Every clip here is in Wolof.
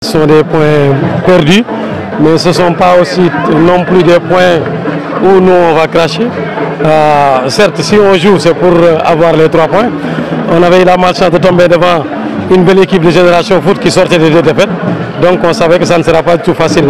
Ce sont des points perdus, mais ce ne sont pas aussi non plus des points où nous on va cracher. Certes, si on joue, c'est pour avoir les 3 points. On avait eu la malchance de tomber devant une belle équipe de Génération Foot qui sortait des 2 défaites. Donc on savait que ça ne sera pas du tout facile.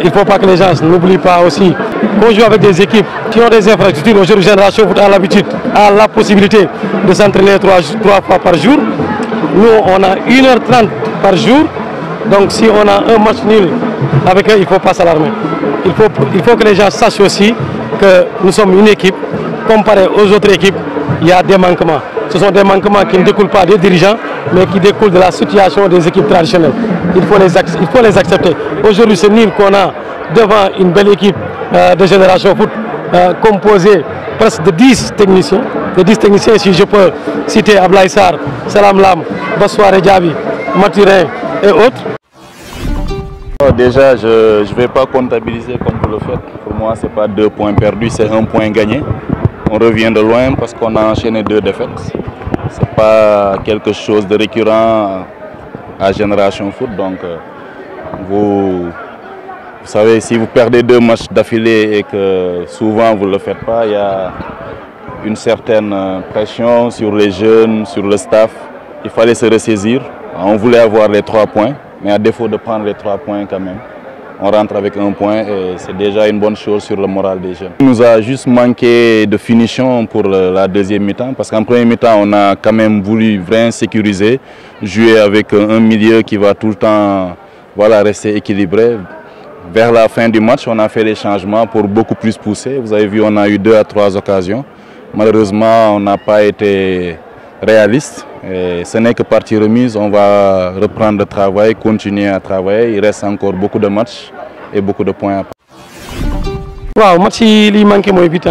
Il ne faut pas que les gens n'oublient pas aussi qu'on joue avec des équipes qui ont des infrastructures. Aujourd'hui, Génération Foot a l'habitude, a la possibilité de s'entraîner 3 fois par jour. Nous, on a 1h30 par jour. Donc si on a un match nul avec eux, il ne faut pas s'alarmer. Il faut que les gens sachent aussi que nous sommes une équipe. Comparé aux autres équipes, il y a des manquements. Ce sont des manquements qui ne découlent pas des dirigeants, mais qui découlent de la situation des équipes traditionnelles. Il faut les accepter. Aujourd'hui, c'est nul qu'on a devant une belle équipe de Génération Foot composée presque de 10 techniciens. De 10 techniciens, si je peux citer Ablaye Sarr, Salam Lam, Bassoire Diaby, Mathurin et autres. Déjà, je ne vais pas comptabiliser comme vous le faites. Pour moi, ce n'est pas 2 points perdus, c'est 1 point gagné. On revient de loin parce qu'on a enchaîné 2 défaites. Ce n'est pas quelque chose de récurrent à Génération Foot. Donc, vous savez, si vous perdez 2 matchs d'affilée et que souvent vous ne le faites pas, il y a une certaine pression sur les jeunes, sur le staff. Il fallait se ressaisir. On voulait avoir les 3 points. Mais à défaut de prendre les 3 points quand même, on rentre avec 1 point et c'est déjà une bonne chose sur le moral des jeunes. Il nous a juste manqué de finition pour la deuxième mi-temps parce qu'en premier mi-temps, on a quand même voulu vraiment sécuriser, jouer avec un milieu qui va tout le temps rester équilibré. Vers la fin du match, on a fait des changements pour beaucoup plus pousser. Vous avez vu, on a eu 2 à 3 occasions. Malheureusement, on n'a pas été réaliste. Et ce n'est que partie remise, on va reprendre le travail, continuer à travailler. Il reste encore beaucoup de matchs et beaucoup de points à prendre. waaw match yi li manqué mooy but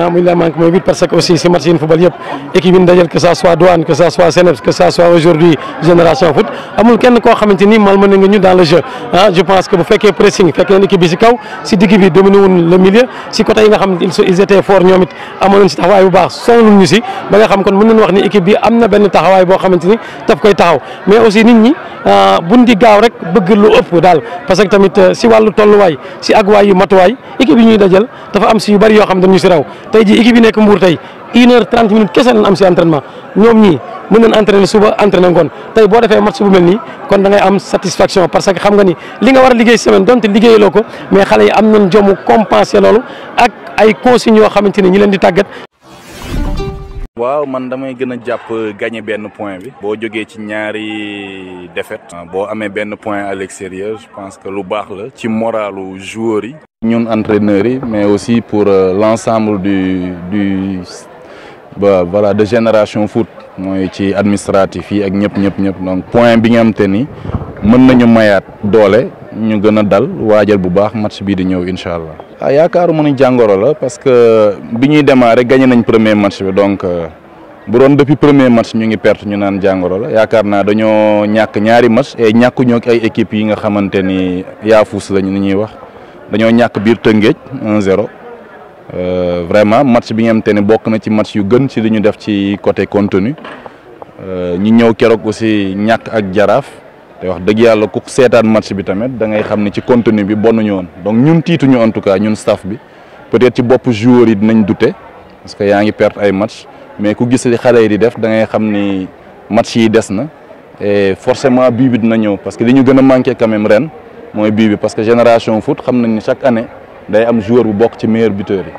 parce que aussi si match yi football yëpp équipe yi ñu dajal que ça soit Douane que ça soit Seneps que ça soit aujourd'hui Génération Foot amul kenn koo xamante ni malmené nga ñu dans le jeu je pense que bu fekkee pressing fekkee équipe bi si kaw si digg bi dominé wuñ le milieu si côté yi nga xam ils étaient forts ñoom it amoon nañ si taxawaay bu baax sonal ñu si ba nga xam kon mën nañu wax ni équipe bi am na benn taxawaay boo xamante ni daf koy taxaw mais aussi nit ñi buñ di gaaw rek bëgg lu ëpp daal parce que tamit si wàllu tolluwaay si agwaay yu matuwaay équipe yi ñuy dajal dafa am si yu bari yoo xam ne dañu si raw tey jii équipe yi nekk Mbour tey 1h30 kese lañ am si entraînement ñoom ñii mën nañ entraîner suba entraîner ngoon tey boo defee match bu mel nii kon da ngay am satisfaction parce que xam nga ni li nga war a liggéey semaine donte liggéeyaloo ko mais xale yi am nañ jomu compenser loolu ak ay consignes yoo xamante ni ñi leen di tàggat. waaw man damay gën a jàpp gagner benn point bi. boo jógee ci ñaari défaite. boo amee benn point à l'extérieur je pense que lu baax la ci moralu joueurs yi. ñun entraîneurs yi mais aussi pour l'ensemble de Génération Foot mooy ci administratif yi ak ñëpp donc point bi nga xam te ni mën nañu mayaat doole ñu gën a dal waajal bu baax match bii di ñëw incha allah. yaakaaruma ni jàngoro la parce que bi ñuy démarrer gagné nañ premier match bi donc bu doon depuis premier match ñu ngi perte ñu naan jàngoro la yaakaar naa dañoo ñàkk ñaari match et ñàkkuñoo ak ay équipes yi nga xamante ni yaafus lañ ni ñuy wax dañoo ñàkk biir Tëngéej 1-0 vraiment match bi nga xamante ni bokk na ci match yu gën ci li ñu def ci côté contenu ñu ñëw keroog aussi ñàkk ak Jaraaf. te wax dëgg yàlla ku seetaan match bi tamit da ngay xam ne ci contenu bi bonnuñu woon donc ñun tiituñu en tout cas ñun staff bi peut-être ci bopp joueurs yi dinañ douter parce que yaa ngi perte ay match mais ku gis li xale yi di def da ngay xam ni match yi des na et forcément bii bi dina ñëw parce que li ñu gën a manqué quand même ren mooy bii bi parce que Génération Foot xam nañ ni chaque année day am joueur bu bokk ci meilleurs buteurs yi.